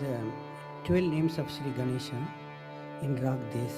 the 12 names of Shri Ganesha in Rag Des.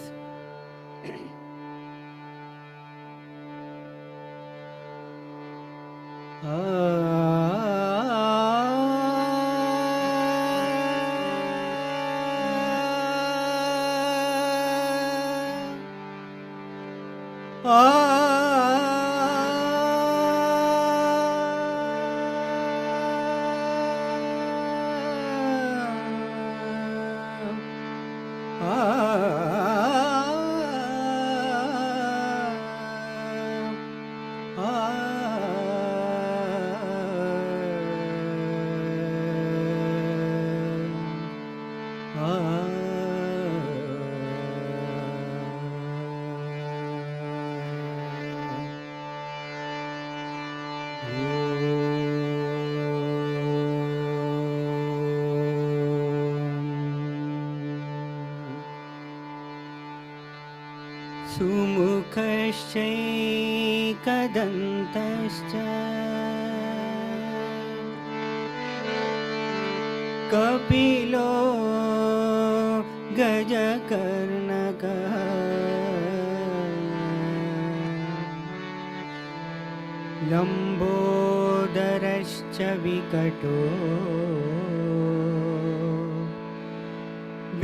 सुमुखश्चैकदन्तश्च कपिलो गजकर्णकः लम्बोदरश्च विकटो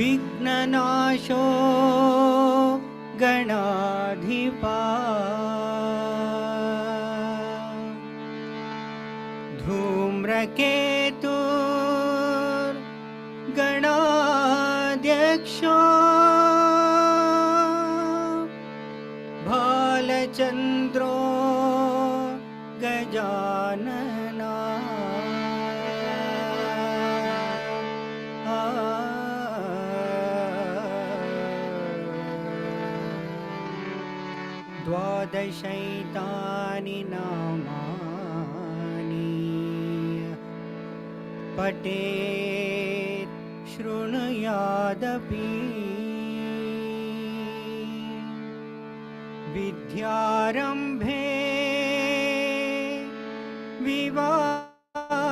विघ्ननाशो गणाधिपा धूम्रकेतुर्गणाध्यक्षो भालचन्द्रो Gajanana द्वादशैतानि नामानि पठेत् शृणुयादपि विद्यारम्भे विवाहे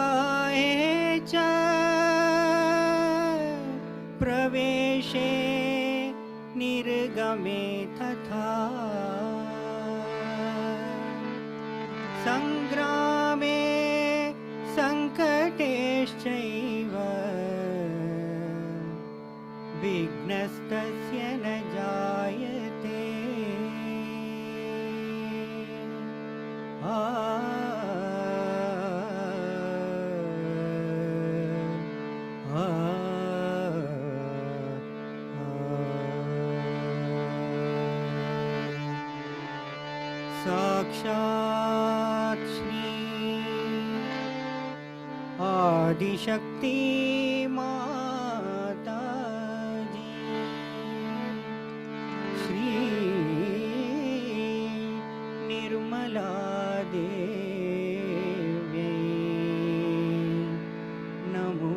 च प्रवेशे निर्गमे तथा संग्रामे संकटेश्चैव विघ्नस्तस्य न जायते। साक्षात् श्री आदिशक्ति माता जी श्री निर्मला देव्यै नमो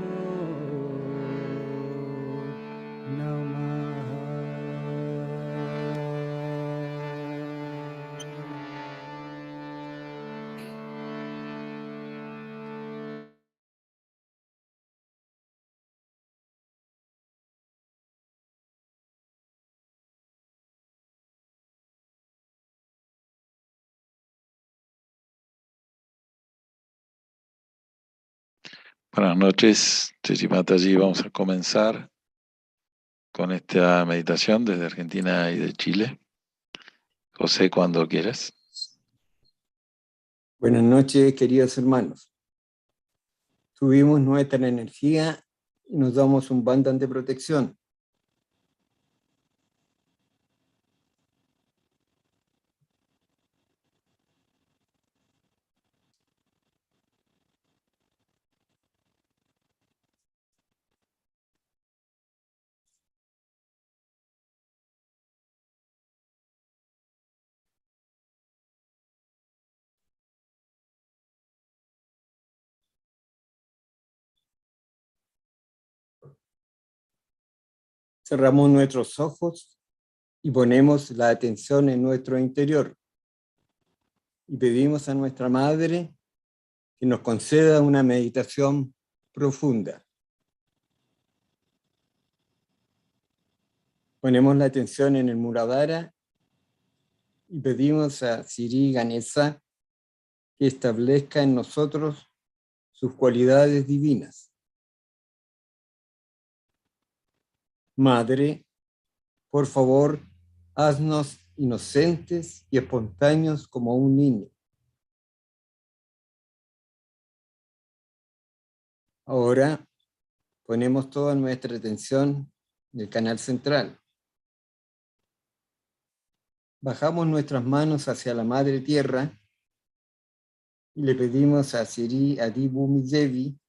नमः। Buenas noches, Chichi Mataji. Vamos a comenzar con esta meditación desde Argentina y de Chile. José, cuando quieras. Buenas noches, queridos hermanos. Subimos nuestra energía y nos damos un bándano de protección. Cerramos nuestros ojos y ponemos la atención en nuestro interior. Y pedimos a nuestra Madre que nos conceda una meditación profunda. Ponemos la atención en el Muladhara y pedimos a Shri Ganesha que establezca en nosotros sus cualidades divinas. Madre, por favor, haznos inocentes y espontáneos como un niño. Ahora ponemos toda nuestra atención en el canal central. Bajamos nuestras manos hacia la Madre Tierra y le pedimos a Shri Adibhumi Devi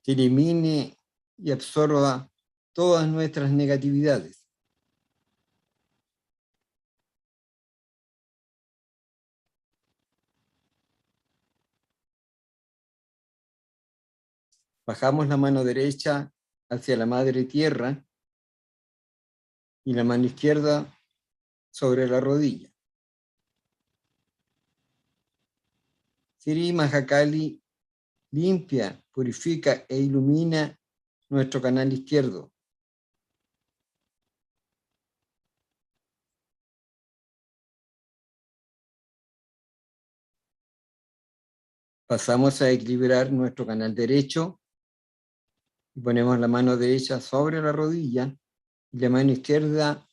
que elimine y absorba todas nuestras negatividades. Bajamos la mano derecha hacia la Madre Tierra y la mano izquierda sobre la rodilla. Shri Mahakali limpia, purifica e ilumina nuestro canal izquierdo. Pasamos a equilibrar nuestro canal derecho y ponemos la mano derecha sobre la rodilla y la mano izquierda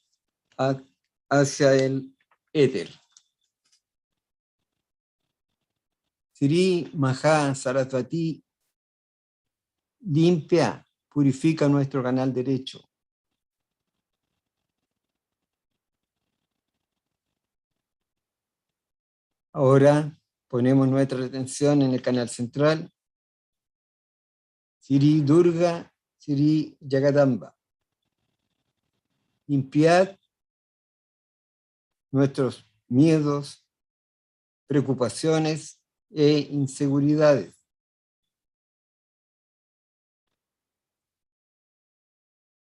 hacia el éter. Shri Maha Saraswati limpia, purifica nuestro canal derecho. Ahora ponemos nuestra atención en el canal central. Shri Durga, Shri Jagadamba. Limpiad nuestros miedos, preocupaciones e inseguridades.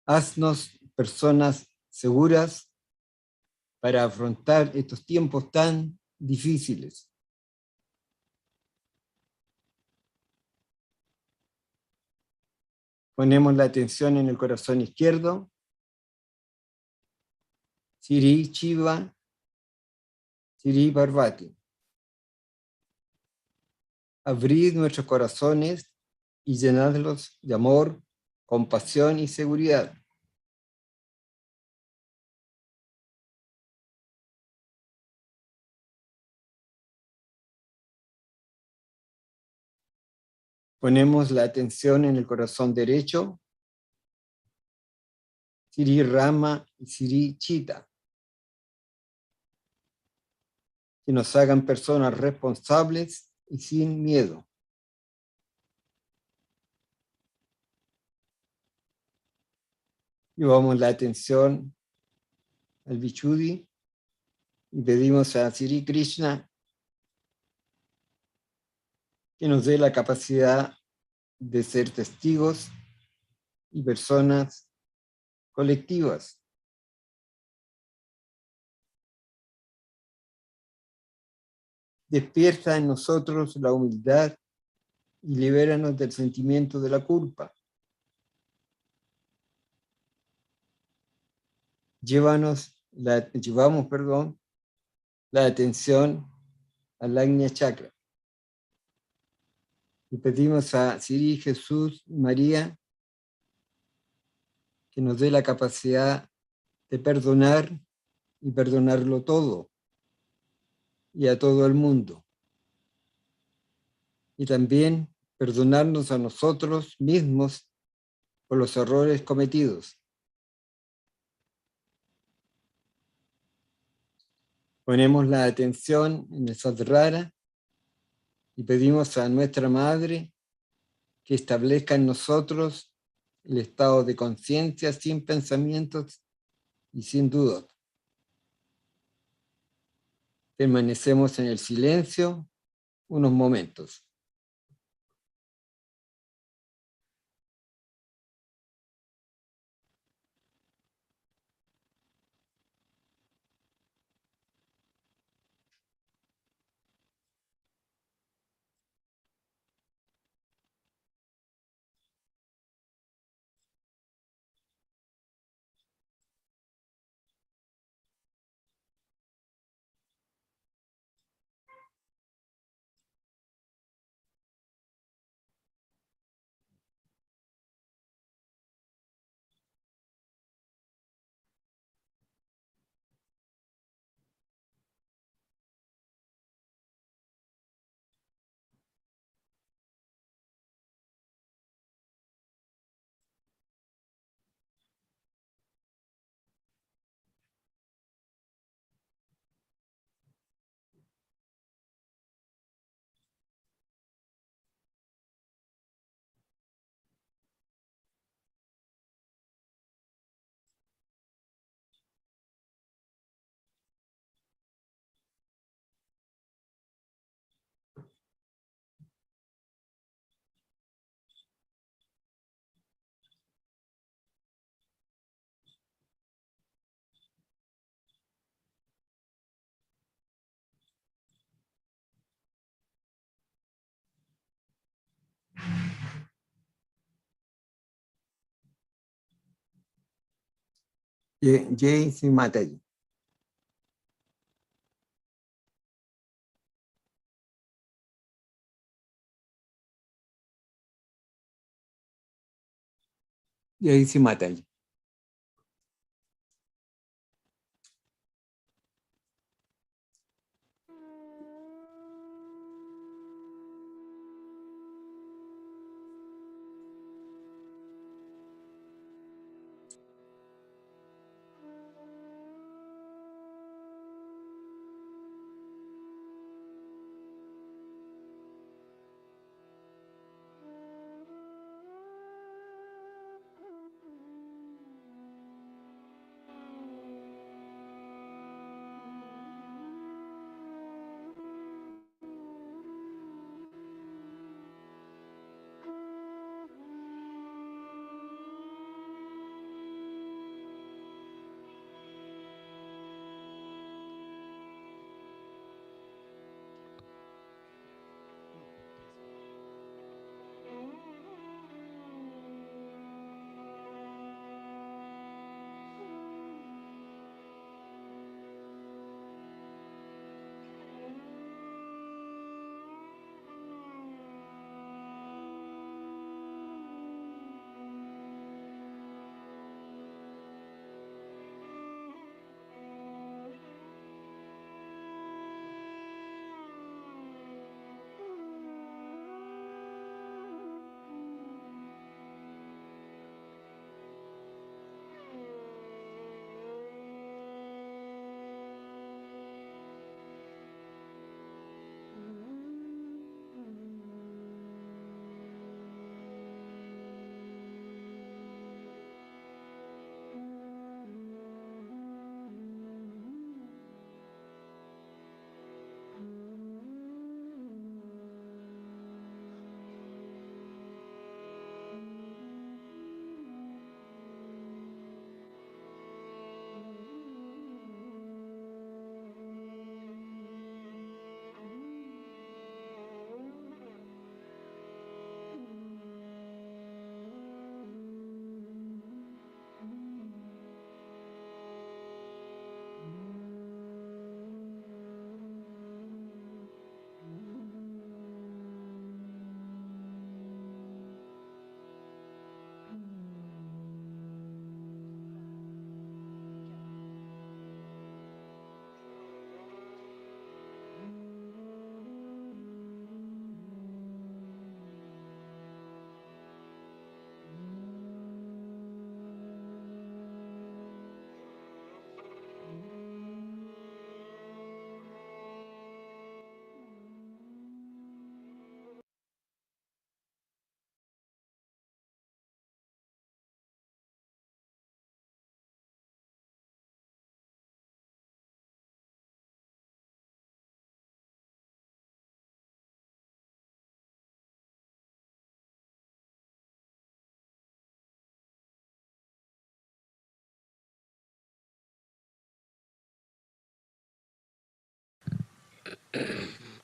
Haznos personas seguras para afrontar estos tiempos tan difíciles. Ponemos la atención en el corazón izquierdo. Shri Shiva, Shri Parvati. Abrid nuestros corazones y llenadlos de amor, compasión y seguridad. Ponemos la atención en el corazón derecho. Shri Rama y Shri Chita. Que nos hagan personas responsables y sin miedo. Llevamos la atención al Vichudi y pedimos a Shri Krishna que nos dé la capacidad de ser testigos y personas colectivas. Despierta en nosotros la humildad y libéranos del sentimiento de la culpa. Llevamos la atención al Agnya Chakra. Y pedimos a Shri Jesús y María que nos dé la capacidad de perdonar y perdonarlo todo y a todo el mundo. Y también perdonarnos a nosotros mismos por los errores cometidos. Ponemos la atención en el Sadrara y pedimos a nuestra Madre que establezca en nosotros el estado de conciencia sin pensamientos y sin dudas. Permanecemos en el silencio unos momentos. Jai Sri Mataji. Jai Sri Mataji.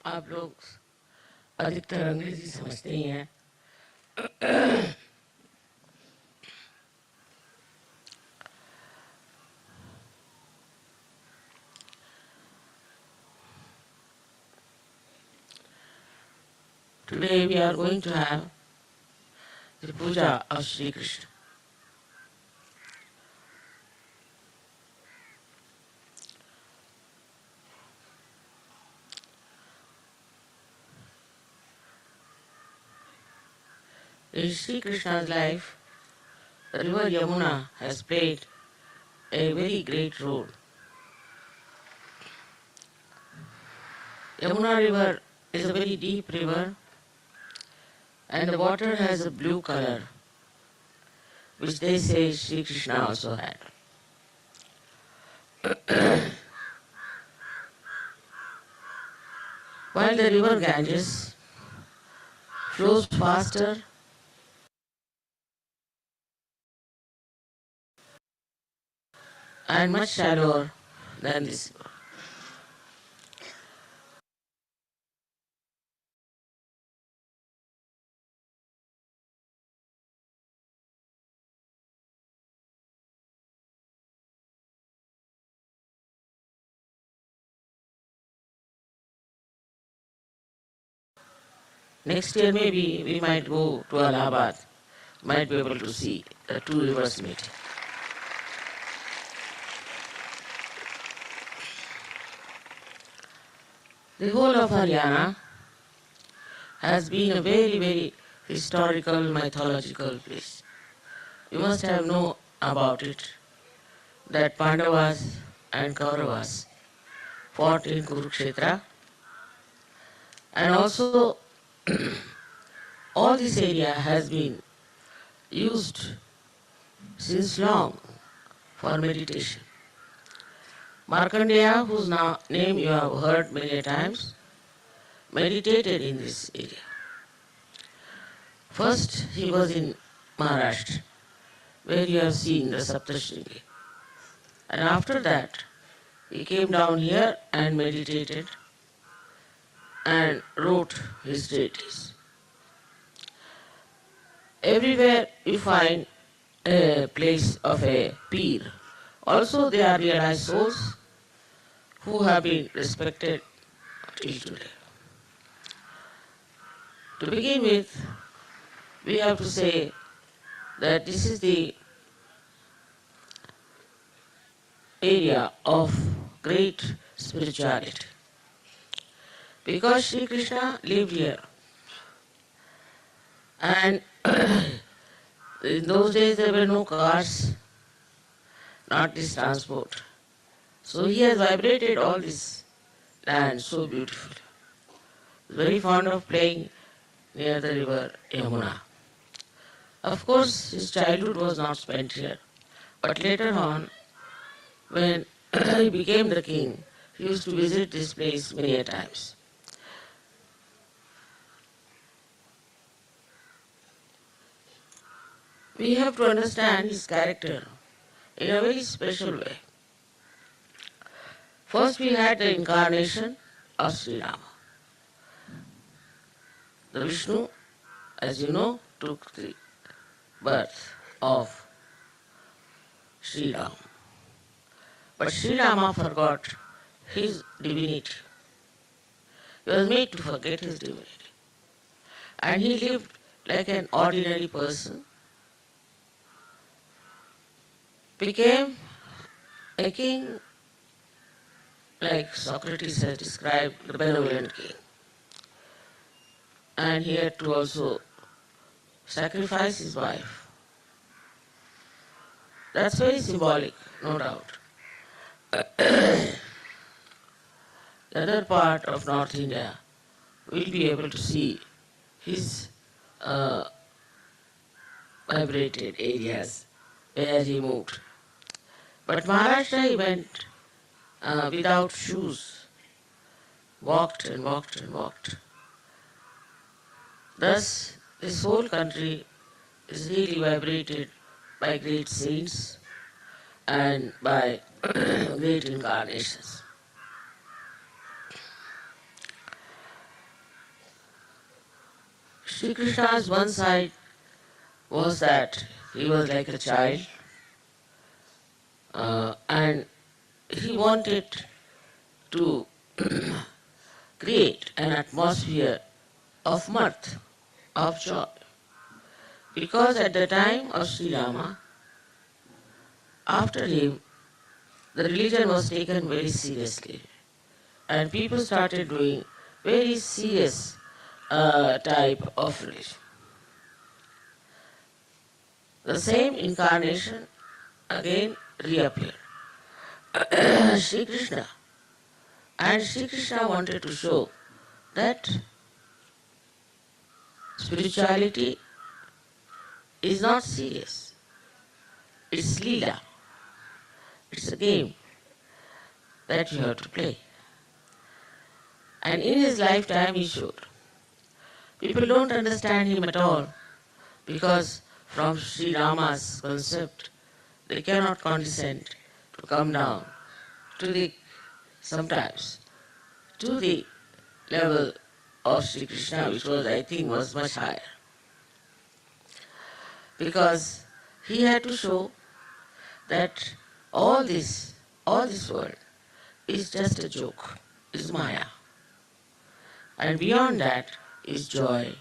आप लोग अधिकतर अंग्रेजी समझते ही हैं। Today we are going to have the puja of Shri Krishna. In Shri Krishna's life, the river Yamuna has played a very great role. Yamuna river is a very deep river and the water has a blue color, which they say Shri Krishna also had. While the river Ganges flows faster and much shallower than this river. Next year maybe we might go to Allahabad, might be able to see the two rivers meeting. The whole of Haryana has been a very, very historical, mythological place. You must have known about it, that Pandavas and Kauravas fought in Kurukshetra, and also all this area has been used since long for meditation. Markandeya, whose name you have heard many times, meditated in this area. First, he was in Maharashtra, where you have seen the Saptashringi. And after that, he came down here and meditated and wrote his treatise. Everywhere you find a place of a peer. Also, they are realized souls who have been respected till today. To begin with, we have to say that this is the area of great spirituality. Because Shri Krishna lived here, and in those days there were no cars, not this transport. So he has vibrated all this land so beautifully. Very fond of playing near the river Yamuna. Of course, his childhood was not spent here, but later on, when he became the king, he used to visit this place many a times. We have to understand his character in a very special way. First we had the incarnation of Sri Rama. The Vishnu, as you know, took the birth of Sri Rama. But Sri Rama forgot his divinity. He was made to forget his divinity. And he lived like an ordinary person, became a king, like Socrates has described, the benevolent king. And he had to also sacrifice his wife. That's very symbolic, no doubt. The other part of North India will be able to see his vibrated areas where he moved. But Maharashtra he went without shoes, walked and walked and walked. Thus, this whole country is really vibrated by great saints and by great incarnations. Shri Krishna's one side was that he was like a child, and he wanted to create an atmosphere of mirth, of joy. Because at the time of Sri Rama, after him, the religion was taken very seriously. And people started doing very serious type of religion. The same incarnation again reappeared. Shri Krishna. And Shri Krishna wanted to show that spirituality is not serious. It's Leela. It's a game that you have to play. And in his lifetime he showed. People don't understand him at all because from Sri Rama's concept they cannot condescend to come down to the, sometimes, to the level of Shri Krishna, which was, I think, was much higher. Because he had to show that all this world is just a joke, is Maya. And beyond that, is joy.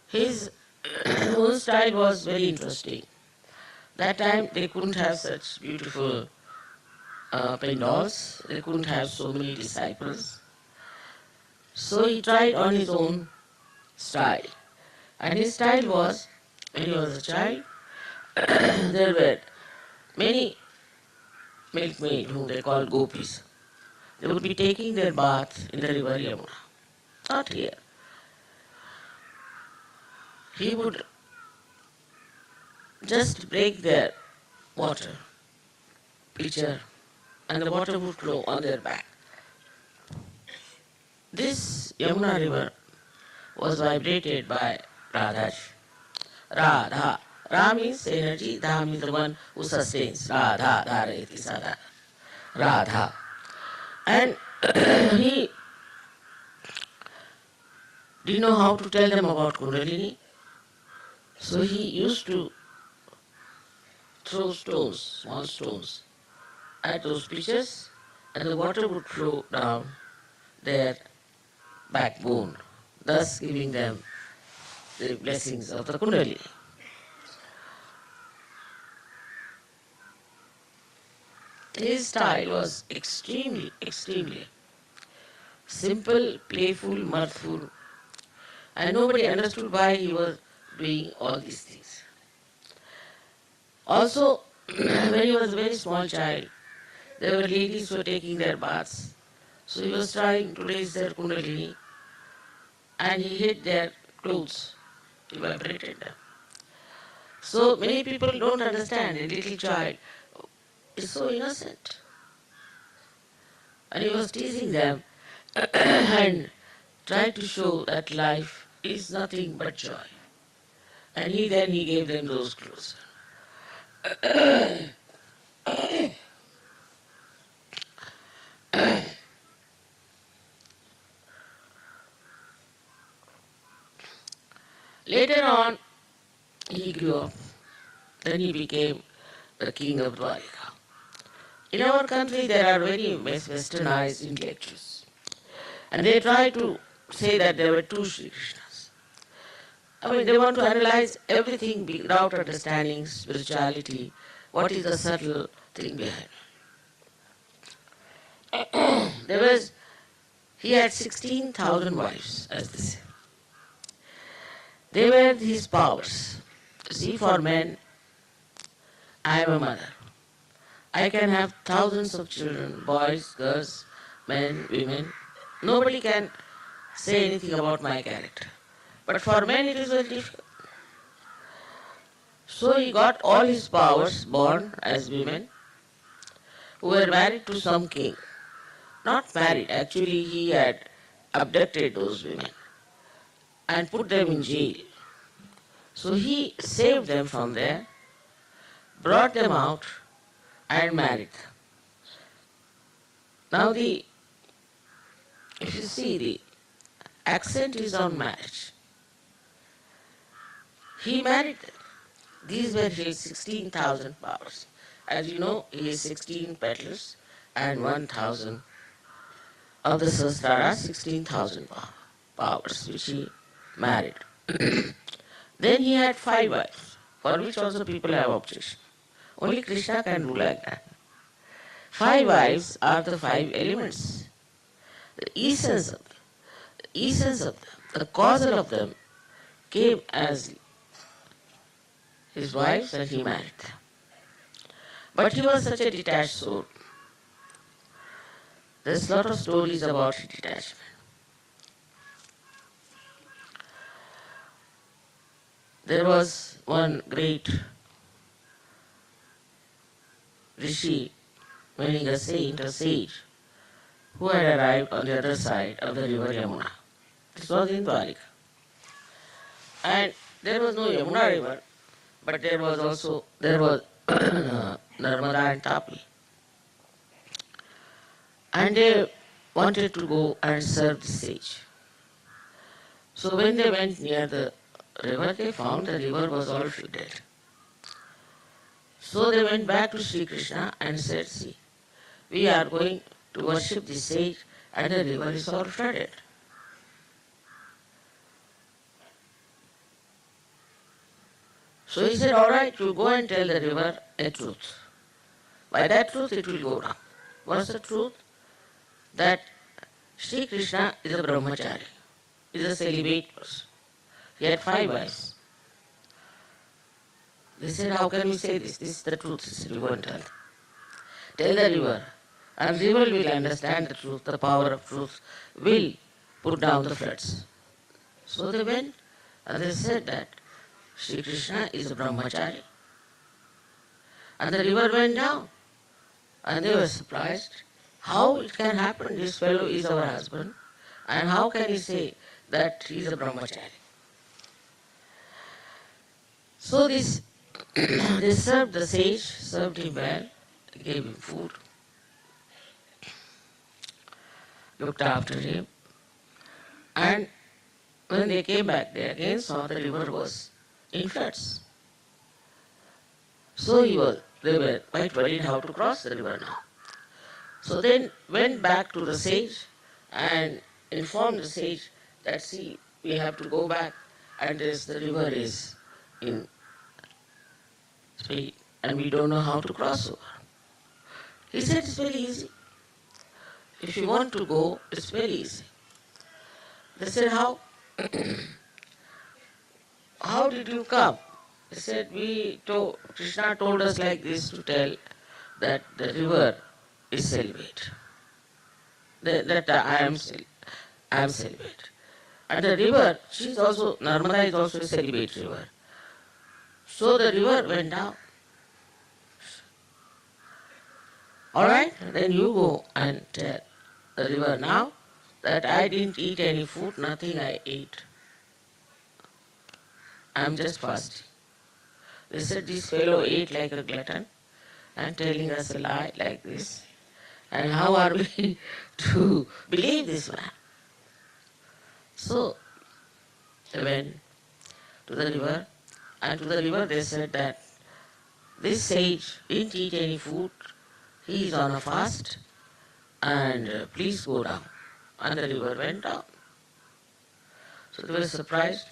His own style was very interesting. That time they couldn't have such beautiful pandals, they couldn't have so many disciples. So he tried on his own style. And his style was, when he was a child, there were many milkmaids whom they called gopis. They would be taking their bath in the river Yamuna. Not here. He would just break their water pitcher and the water would flow on their back. This Yamuna river was vibrated by Radha. Radha. Ra means energy, Dha means the one who sustains. Radha, Dharayati Sada. Radha. And he didn't know how to tell them about Kundalini, so he used to throw stones, small stones, at those pitchers, and the water would flow down their backbone, thus giving them the blessings of the Kundalini. His style was extremely simple, playful, mirthful, and nobody understood why he was doing all these things. Also, when he was a very small child, there were ladies who were taking their baths. So he was trying to raise their Kundalini, and he hid their clothes, evaporated them. So many people don't understand. A little child is so innocent. And he was teasing them and tried to show that life is nothing but joy. And he gave them those clothes. Later on, he grew up. Then he became the king of Dwarika. In our country, there are very westernized intellectuals. And they try to say that there were two Shri Krishnas. I mean, they want to analyze everything without understanding spirituality. What is the subtle thing behind? He had 16,000 wives, as they say. They were his powers. See, for men, I am a mother. I can have thousands of children, boys, girls, men, women. Nobody can say anything about my character. But for men it is very difficult. So he got all his powers born as women who were married to some king. Not married, actually he had abducted those women and put them in jail. So he saved them from there, brought them out and married them. Now if you see, the accent is on marriage. He married them. These were his 16,000 powers. As you know, he has 16 petals and 1,000 of the Sahasrara, 16,000 powers, which he married. Then he had 5 wives, for which also people have objection. Only Krishna can do like that. 5 wives are the 5 elements. The essence of them, the causal of them came as his wives and he married them. But he was such a detached soul. There's a lot of stories about his detachment. There was one great rishi, meaning a saint, a sage, who had arrived on the other side of the river Yamuna. This was in Dwarika. And there was no Yamuna river, but there was Narmada and Tapi. And they wanted to go and serve the sage. So when they went near the river, they found the river was all flooded. So they went back to Shri Krishna and said, see, we are going to worship the sage and the river is all flooded. So he said, all right, you go and tell the river a truth. By that truth it will go down. What's the truth? That Shri Krishna is a brahmachari, is a celibate person. He had 5 wives. They said, how can we say this? This is the truth. He said, you go and tell. Tell the river. And river will understand the truth, the power of truth, will put down the floods. So they went and they said that Shri Krishna is a brahmachari. And the river went down. And they were surprised. How it can happen? This fellow is our husband. And how can he say that he is a brahmachari? So this, they served the sage, served him well, gave him food, looked after him. And when they came back, they again saw the river was in floods. So they were quite worried how to cross the river now. So they went back to the sage and informed the sage that, see, we have to go back and the river is in speed and we don't know how to cross over. He said, it's very easy. If you want to go, it's very easy. They said, how? How did you come? They said, Krishna told us like this to tell that the river is celibate. That I am celibate. And the river, Narmada is also a celibate river. So the river went down. Alright, then you go and tell the river now that I didn't eat any food, nothing I ate. I'm just fasting. They said this fellow ate like a glutton and telling us a lie like this. And how are we to believe this man? So they went to the river, and to the river they said that this sage didn't eat any food, he is on a fast, and please go down. And the river went down. So they were surprised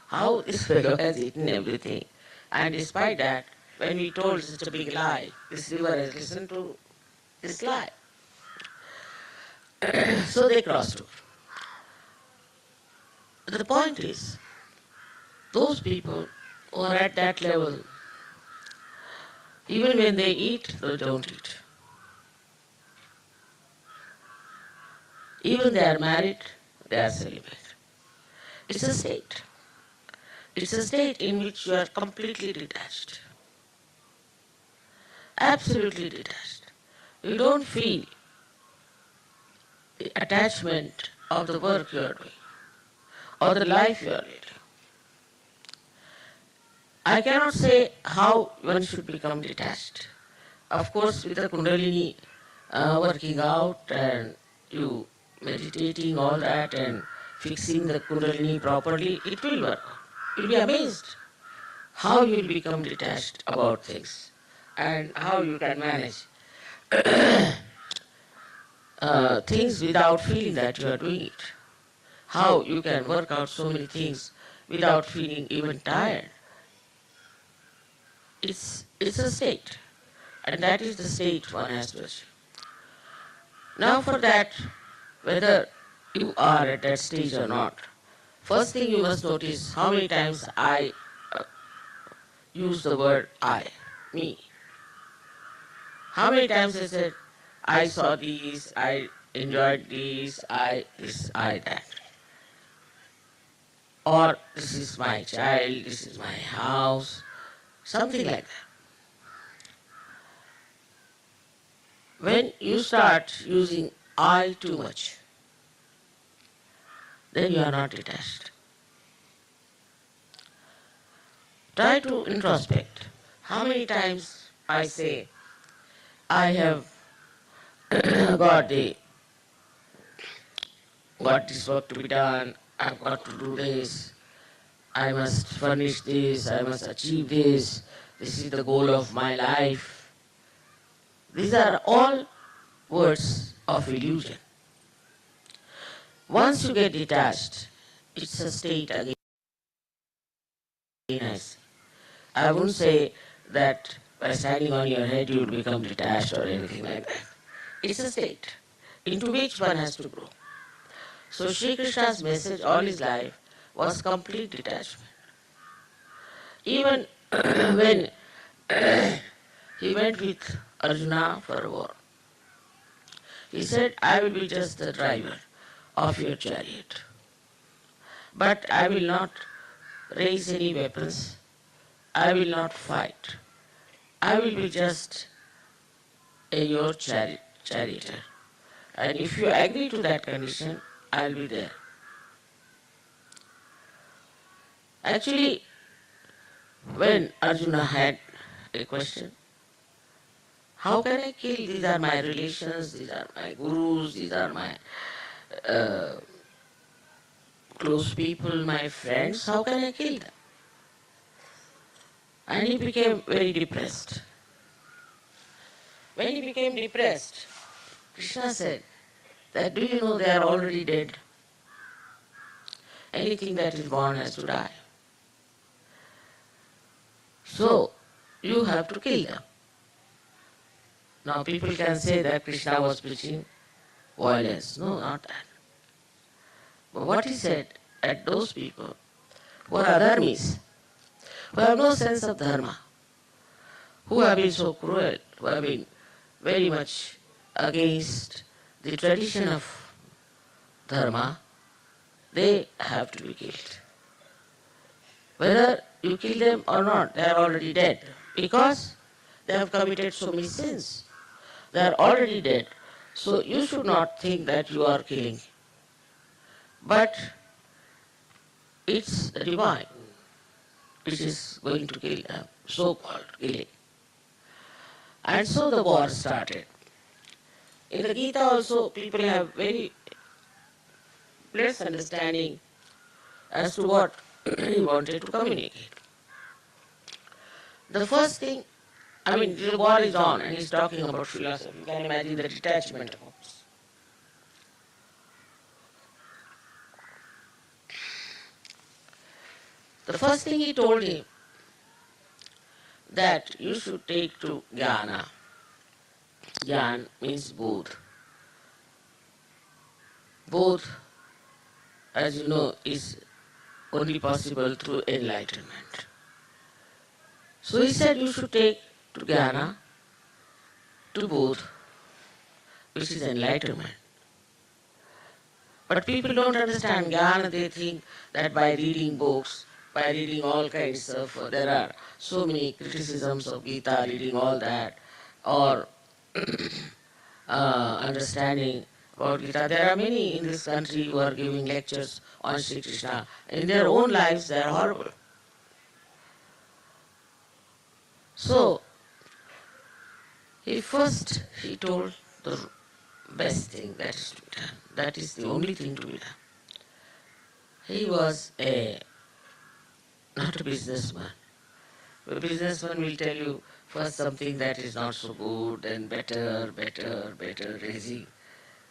how this fellow has eaten everything. And despite that, when we told such a big lie, this river has listened to this lie. So they crossed over. The point is, those people who are at that level, even when they eat, they don't eat. Even they are married, they are celibate. It's a state. It's a state in which you are completely detached. Absolutely detached. You don't feel the attachment of the work you are doing or the life you are leading. I cannot say how one should become detached. Of course, with the Kundalini working out and you meditating all that and fixing the Kundalini properly, it will work. You'll be amazed how you will become detached about things and how you can manage things without feeling that you are doing it. How you can work out so many things without feeling even tired. It's a state, and that is the state one has to achieve. Now for that, whether you are at that stage or not, first thing you must notice how many times I use the word I, me. How many times I said, I saw these, I enjoyed these, this, I, that. Or this is my child, this is my house, something like that. When you start using I too much, then you are not detached. Try to introspect. How many times I say, I have got this work to be done, I've got to do this, I must furnish this, I must achieve this is the goal of my life. These are all words of illusion. Once you get detached, it's a state again, I say. I wouldn't say that by standing on your head you will become detached or anything like that. It's a state into which one has to grow. So Shri Krishna's message all his life was complete detachment. Even when he went with Arjuna for a war, he said, I will be just the driver of your chariot. But I will not raise any weapons. I will not fight. I will be just your charioteer. And if you agree to that condition, I'll be there. Actually, when Arjuna had a question, how can I kill? These are my relations, these are my gurus, these are my close people, my friends. How can I kill them? And he became very depressed. When he became depressed, Krishna said that, do you know they are already dead? Anything that is born has to die. So, you have to kill them. Now people can say that Krishna was preaching violence. No, not that. But what he said at those people who are adharmis, who have no sense of dharma, who have been so cruel, who have been very much against the tradition of dharma, they have to be killed. Whether you kill them or not, they are already dead because they have committed so many sins. They are already dead. So you should not think that you are killing. But it's the divine which is going to kill them, so-called killing. And so the war started. In the Gita also, people have very less understanding as to what he wanted to communicate. The first thing, the war is on and he's talking about philosophy. You can imagine the detachment of it. The first thing he told him that you should take to jnana. Jnana means both. Both, as you know, is only possible through enlightenment. So he said you should take to jnana, to both, which is enlightenment. But people don't understand jnana. They think that by reading books, by reading all kinds of, there are so many criticisms of Gita, reading all that, or understanding about Gita. There are many in this country who are giving lectures on Shri Krishna. In their own lives, they are horrible. So, he told the best thing that is to be done. That is the only thing to be done. He was not a businessman. A businessman will tell you first something that is not so good, then better, raising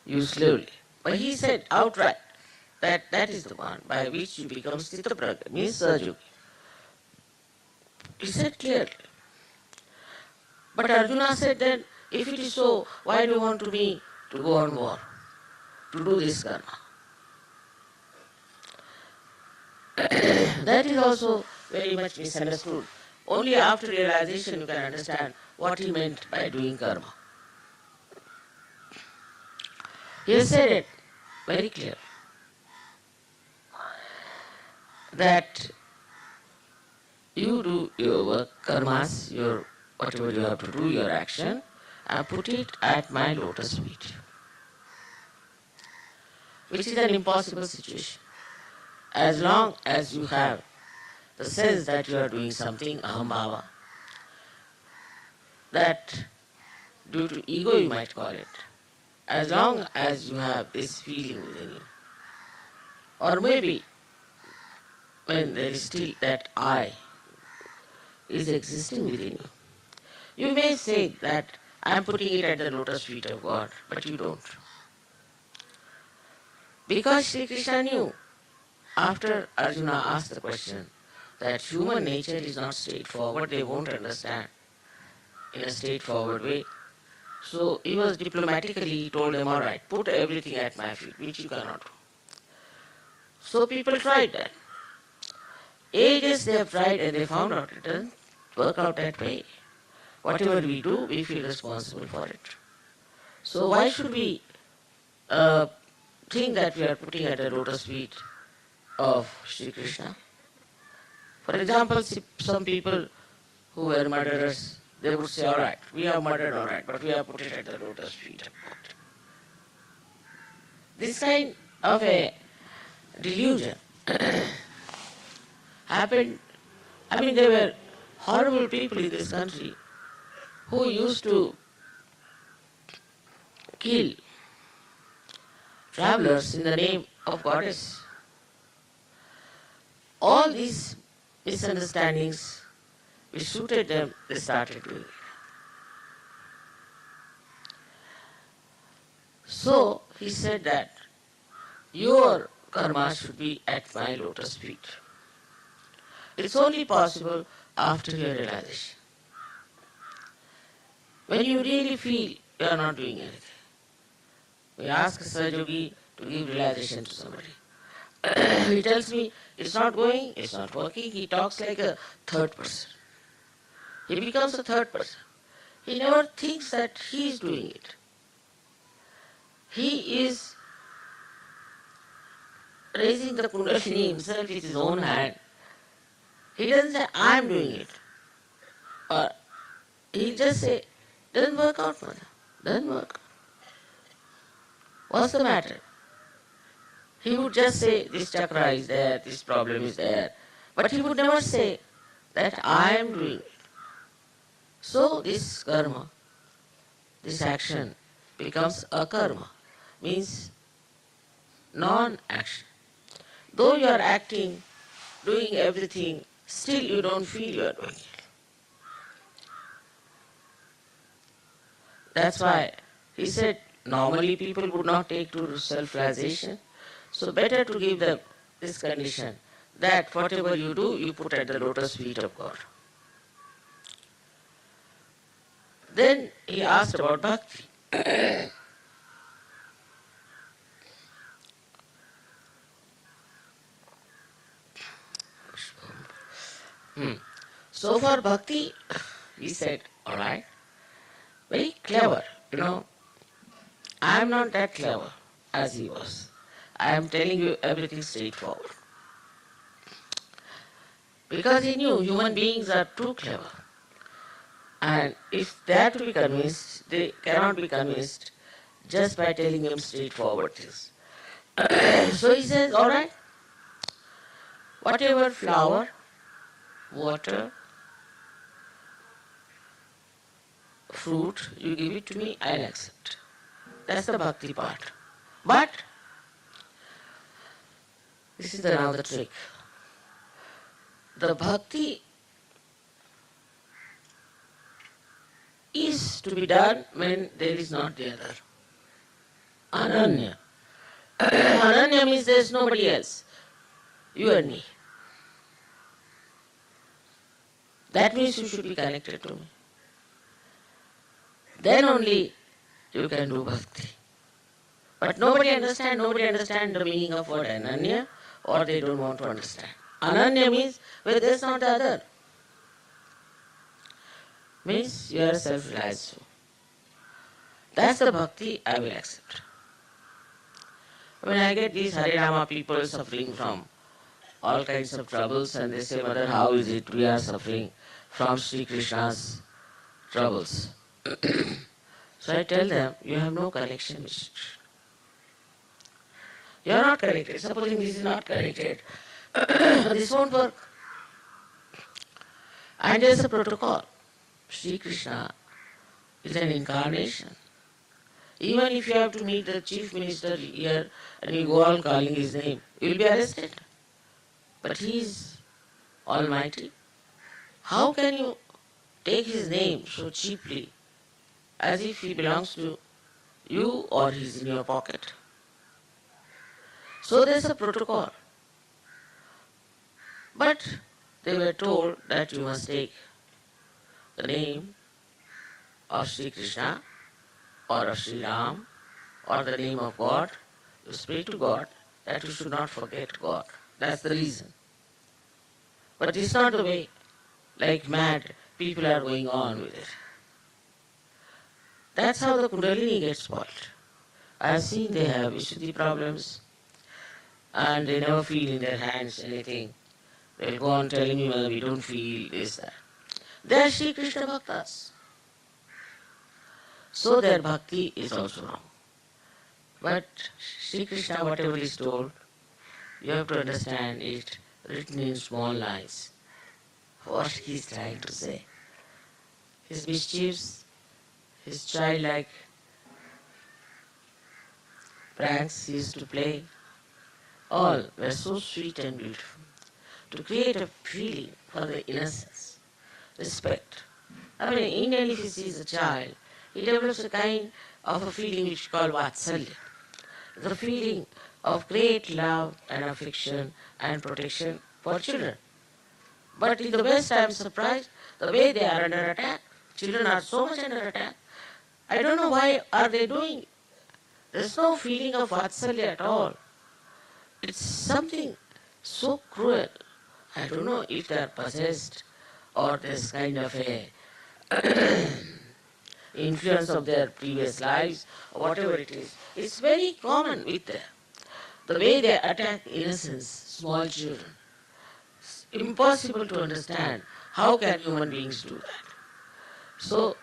you slowly. But he said outright that that is the one by which you become Sthitapragya, means Sahaja. He said clearly. But Arjuna said then, if it is so, why do you want me to go on war, to do this karma? That is also very much misunderstood. Only after realization you can understand what he meant by doing karma. He said it very clear that you do your work, karmas, your whatever you have to do, your action, and put it at my lotus feet, which is an impossible situation. As long as you have the sense that you are doing something, ahambhava, that due to ego you might call it, as long as you have this feeling within you, or maybe when there is still that I is existing within you, you may say that I am putting it at the lotus feet of God, but you don't. Because Shri Krishna knew, after Arjuna asked the question, that human nature is not straightforward, they won't understand in a straightforward way. So he was diplomatically, he told them, all right, put everything at my feet, which you cannot do. So people tried that. Ages they have tried and they found out it doesn't work out that way. Whatever we do, we feel responsible for it. So why should we think that we are putting at the lotus feet of Shri Krishna? For example, some people who were murderers, they would say, all right, we have murdered, all right, but we have put it at the lotus feet of God. This kind of a delusion happened. I mean, there were horrible people in this country who used to kill travelers in the name of goddess. All these misunderstandings which suited them, they started doing it. So he said that your karma should be at my lotus feet. It's only possible after your realization. When you really feel you are not doing anything. We ask Sahajogi to give realization to somebody. He tells me, it's not going, it's not working. He talks like a third person. He becomes a third person. He never thinks that he is doing it. He is raising the Kundalini himself with his own hand. He doesn't say, I'm doing it. Or he'll just say, doesn't work out, mother. Doesn't work. What's the matter? He would just say, this chakra is there, this problem is there. But he would never say that I am doing it. So this karma, this action becomes a karma, means non-action. Though you are acting, doing everything, still you don't feel you are doing it. That's why he said normally people would not take to self-realization. So better to give them this condition that whatever you do, you put at the lotus feet of God. Then he asked about bhakti. So for bhakti, he said, all right, very clever, I am not that clever as he was. I am telling you everything straightforward. Because he knew human beings are too clever. And if they are to be convinced, they cannot be convinced just by telling them straightforward things. So he says, all right, whatever flower, water, fruit, you give it to me, I'll accept. That's the bhakti part. But, this is now the trick. The bhakti is to be done when there is not the other. Ananya. Ananya means there is nobody else. You and me. That means you should be connected to me. Then only you can do bhakti. But nobody understands the meaning of word Ananya, or they don't want to understand. Ananya means where there is not the other. Means you are self-realized. That's the bhakti I will accept. When I get these Hare Rama people suffering from all kinds of troubles and they say, Mother, how is it we are suffering from Shri Krishna's troubles? So I tell them, you have no connection with Shri Krishna. You are not connected. Supposing this is not connected, this won't work. And there is a protocol. Shri Krishna is an incarnation. Even if you have to meet the chief minister here and you go on calling his name, you will be arrested. But he is almighty. How can you take his name so cheaply as if he belongs to you or he is in your pocket? So there is a protocol. But they were told that you must take the name of Shri Krishna or of Shri Ram or the name of God. You pray to God that you should not forget God. That's the reason. But it's not the way. Like mad, people are going on with it. That's how the Kundalini gets spoiled. I've seen they have Vishuddhi problems and they never feel in their hands anything. They'll go on telling me, "Mother, we don't feel this, that." They are Shri Krishna Bhaktas. So their bhakti is also wrong. But Shri Krishna, whatever is told, you have to understand it written in small lines. What he is trying to say. His mischiefs, his childlike pranks he used to play, all were so sweet and beautiful. To create a feeling for the innocence, respect. I mean, in Indian, if he sees a child, he develops a kind of a feeling which is called Vatsalya. The feeling of great love and affection and protection for children. But in the West, I am surprised the way they are under attack. Children are so much under attack. I don't know why are they doing it. There's no feeling of Vatsalya at all. It's something so cruel. I don't know if they are possessed or there's kind of a influence of their previous lives or whatever it is. It's very common with them. The way they attack innocence, small children. It's impossible to understand how can human beings do that. So,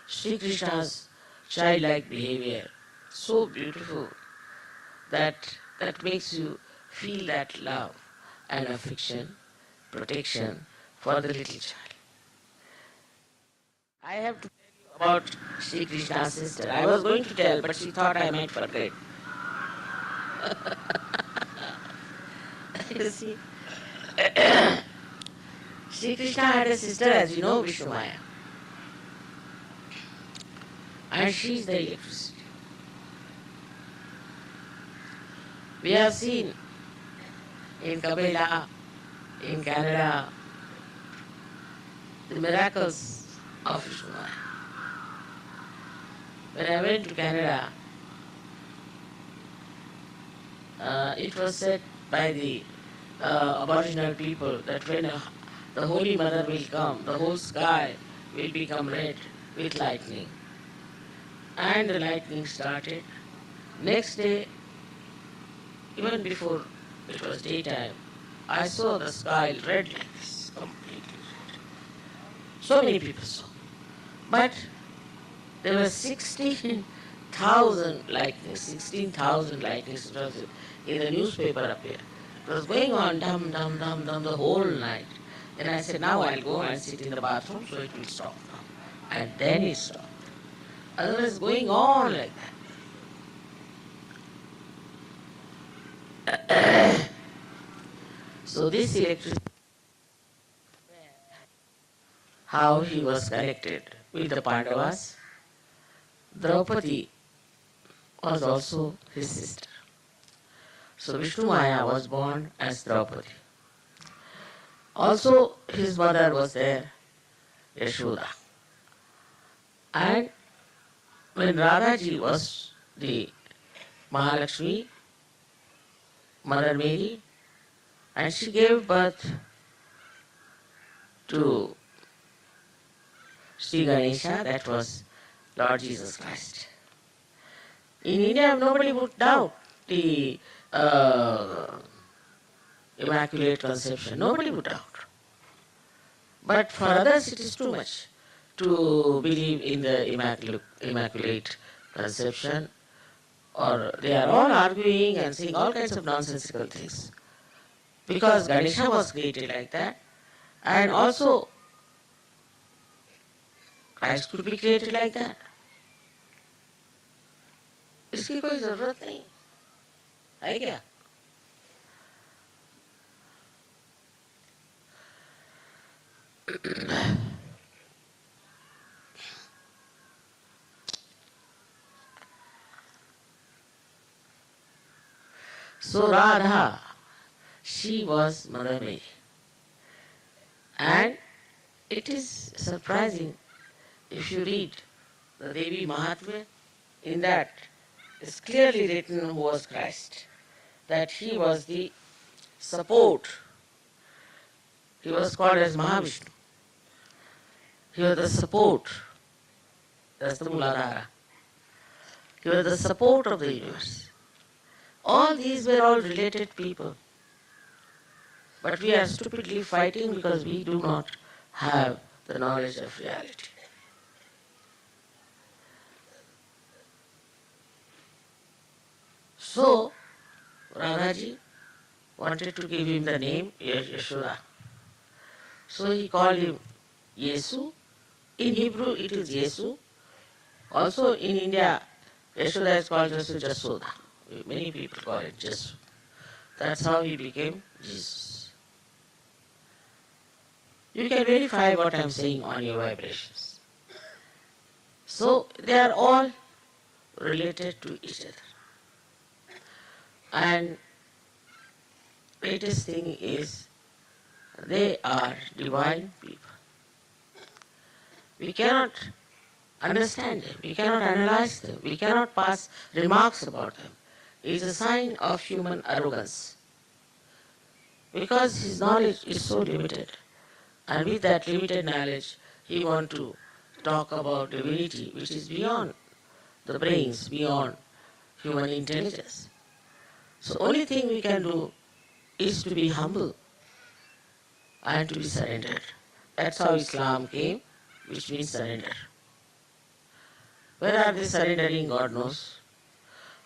Sri Krishna's childlike behavior, so beautiful that makes you feel that love and affection, protection for the little child. I have to tell you about Sri Krishna's sister. I was going to tell, but she thought I might forget. You see, Sri Krishna had a sister, as you know, Vishnu. And she is the electricity. We have seen in Kabila, in Canada, the miracles of Vishnu. When I went to Canada, it was said by the Aboriginal people that when the Holy Mother will come, the whole sky will become red with lightning. And the lightning started. Next day, even before it was daytime, I saw the sky red like this, completely red. So many people saw. But there were 16,000 lightnings, 16,000 lightnings. It was in the newspaper appeared. It was going on dum, dum, dum, dum the whole night. Then I said, now I'll go and sit in the bathroom so it will stop now. And then it stopped. Otherwise going on like that. So this electricity, how he was connected with the Pandavas, Draupadi was also his sister. So Vishnu Maya was born as Draupadi. Also his mother was there, Yashoda. And when Radhaji was the Mahalakshmi, Mother Mary, and she gave birth to Sri Ganesha, that was Lord Jesus Christ. In India, nobody would doubt the Immaculate Conception. Nobody would doubt. But for others, it is too much to believe in the Immaculate Conception, or they are all arguing and saying all kinds of nonsensical things. Because Ganesha was created like that, and also Christ could be created like that. इसकी कोई जरूरत नहीं है क्या? So Radha, she was Mother Mary. And it is surprising if you read the Devi Mahatmya, in that is clearly written who was Christ, that he was the support. He was called as Mahavishnu. He was the support. That's the Muladhara. He was the support of the universe. All these were all related people. But we are stupidly fighting because we do not have the knowledge of reality. So, Radhaji wanted to give him the name Yashoda. So he called him Yesu. In Hebrew it is Yesu. Also in India, Yashoda is called just Jasoda. Many people call it Jesu. That's how he became Jesus. You can verify what I am saying on your vibrations. So they are all related to each other. And greatest thing is they are divine people. We cannot understand them, we cannot analyze them, we cannot pass remarks about them. It is a sign of human arrogance. Because his knowledge is so limited. And with that limited knowledge, he wants to talk about divinity, which is beyond the brains, beyond human intelligence. So only thing we can do is to be humble and to be surrendered. That's how Islam came, which means surrender. Where are they surrendering, God knows.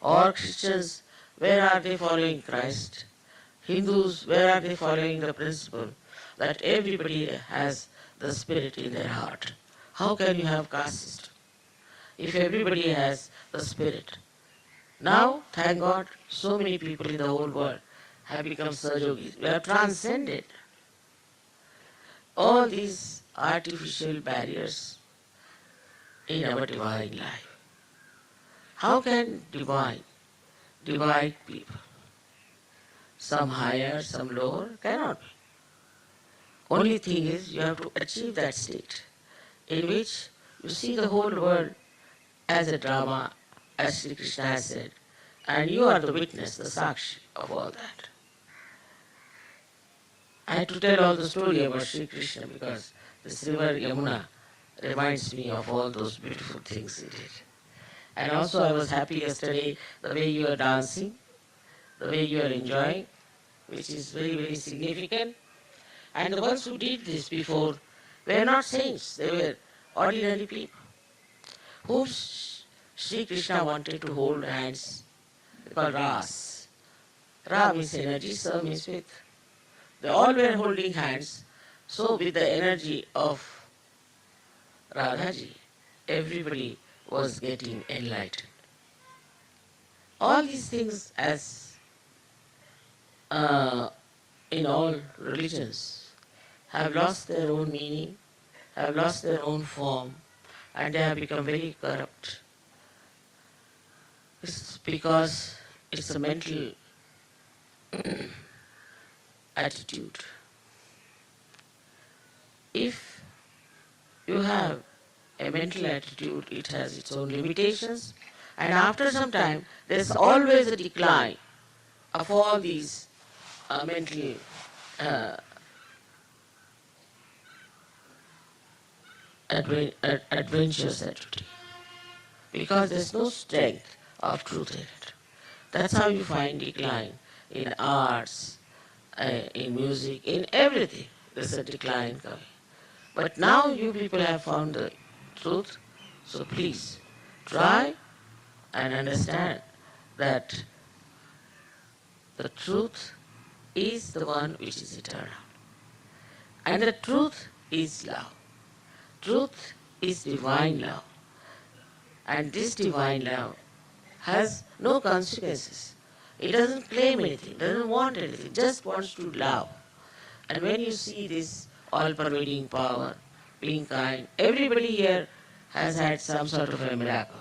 Or Christians, where are they following Christ? Hindus, where are they following the principle that everybody has the spirit in their heart? How can you have caste system if everybody has the spirit? Now, thank God, so many people in the whole world have become Sahajogis. We have transcended all these artificial barriers in our divine life. How can divine divide people? Some higher, some lower, cannot be. Only thing is you have to achieve that state in which you see the whole world as a drama, as Shri Krishna has said, and you are the witness, the sakshi of all that. I had to tell all the story about Shri Krishna because this river Yamuna reminds me of all those beautiful things he did. And also I was happy yesterday the way you are dancing, the way you are enjoying, which is very, very significant. And the ones who did this before were not saints, they were ordinary people whom Shri Krishna wanted to hold hands, called Ras. Ra means energy, Sa means with. They all were holding hands, so with the energy of Radhaji, everybody was getting enlightened. All these things, as in all religions, have lost their own meaning, have lost their own form, and they have become very corrupt. It's because it's a mental attitude. If you have a mental attitude, it has its own limitations, and after some time, there's always a decline of all these mental adventurous attitude, because there's no strength of truth in it. That's how you find decline in arts, in music, in everything. There's a decline coming. But now you people have found the truth, so please try and understand that the truth is the one which is eternal. And the truth is love. Truth is divine love. And this divine love has no consequences. It doesn't claim anything, doesn't want anything, just wants to love. And when you see this all-pervading power, being kind, everybody here has had some sort of a miracle.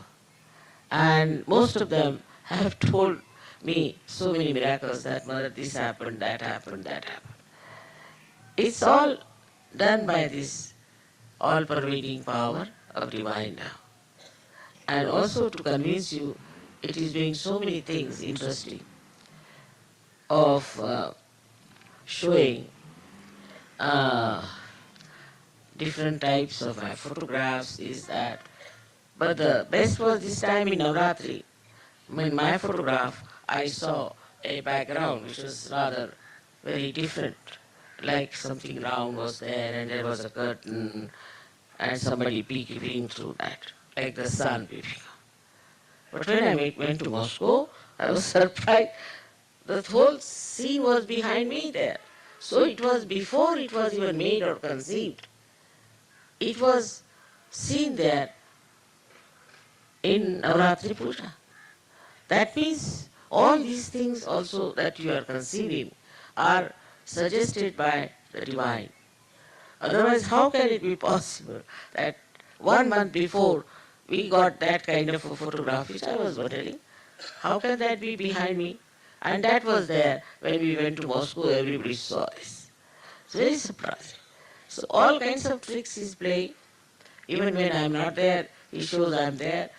And most of them have told me so many miracles that, Mother, this happened, that happened, that happened. It's all done by this all-pervading power of divine love. And also to convince you, it is doing so many things interesting of showing different types of my photographs is that. But the best was this time in Navratri. In my photograph, I saw a background which was rather very different, like something round was there and there was a curtain and somebody peeping through that, like the sun peeping. But when I went to Moscow, I was surprised. The whole scene was behind me there. So it was before it was even made or conceived. It was seen there in Navratri Puja. That means all these things also that you are conceiving are suggested by the divine. Otherwise, how can it be possible that 1 month before we got that kind of a photograph, which I was wondering, how can that be behind me? And that was there when we went to Moscow, everybody saw this. It's very surprising. So all kinds of tricks he's playing. Even when I'm not there, he shows I'm there.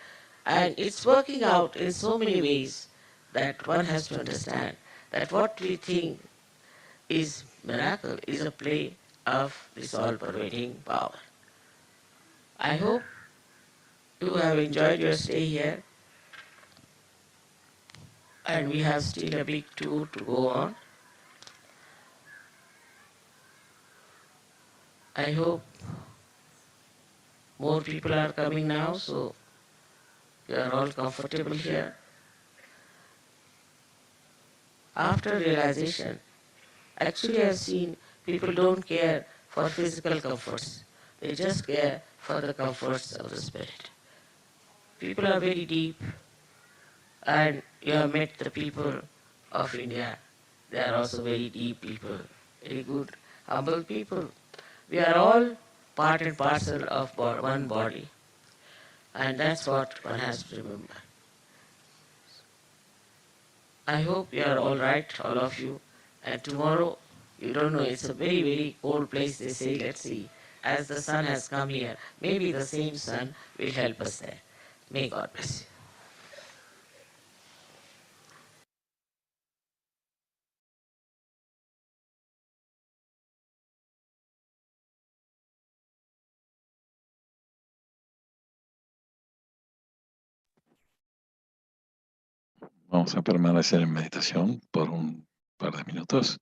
And it's working out in so many ways that one has to understand that what we think is miracle is a play of this all-pervading power. I hope you have enjoyed your stay here, and we have still a big tour to go on. I hope more people are coming now, so you are all comfortable here. After realization, actually I've seen people don't care for physical comforts. They just care for the comforts of the spirit. People are very deep, and you have met the people of India. They are also very deep people, very good, humble people. We are all part and parcel of one body, and that's what one has to remember. I hope you are all right, all of you. And tomorrow, you don't know, it's a very, very cold place, they say. Let's see. As the sun has come here, maybe the same sun will help us there. May God bless you. Vamos a permanecer en meditación por un par de minutos.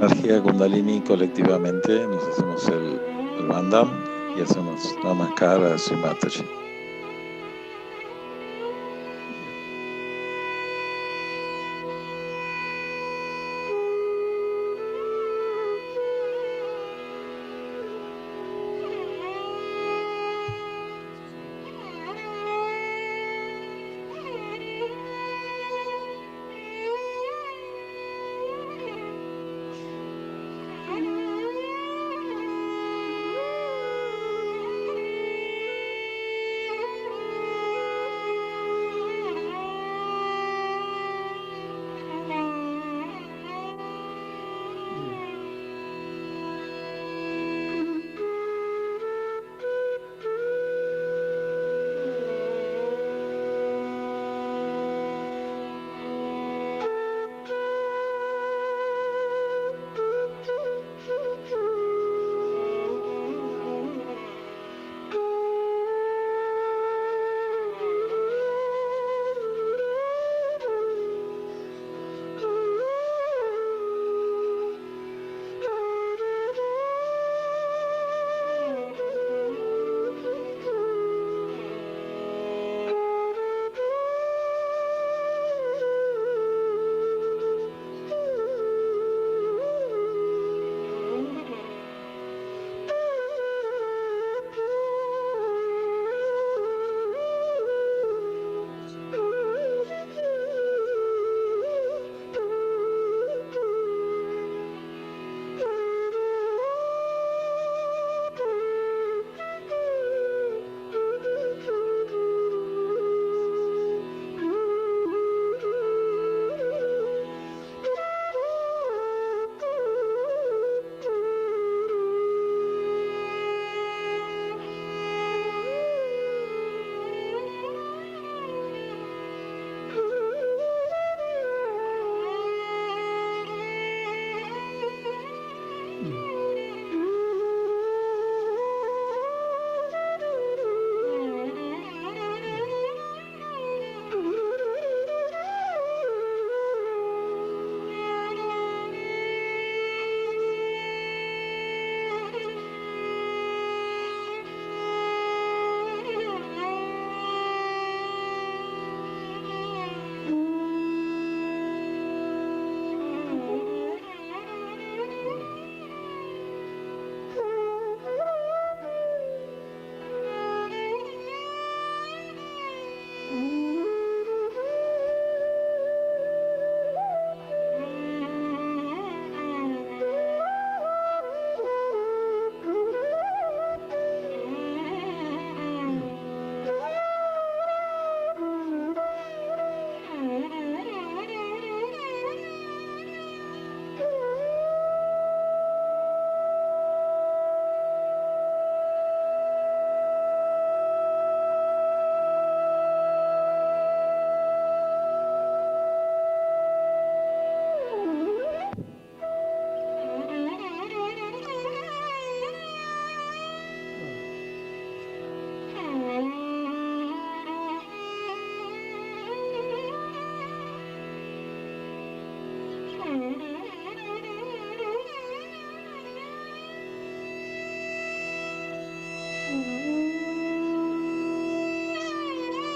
Energía Kundalini colectivamente nos hacemos el bandam y hacemos namaskar a Sri Mataji.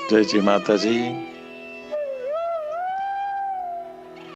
Jai Shri Mataji.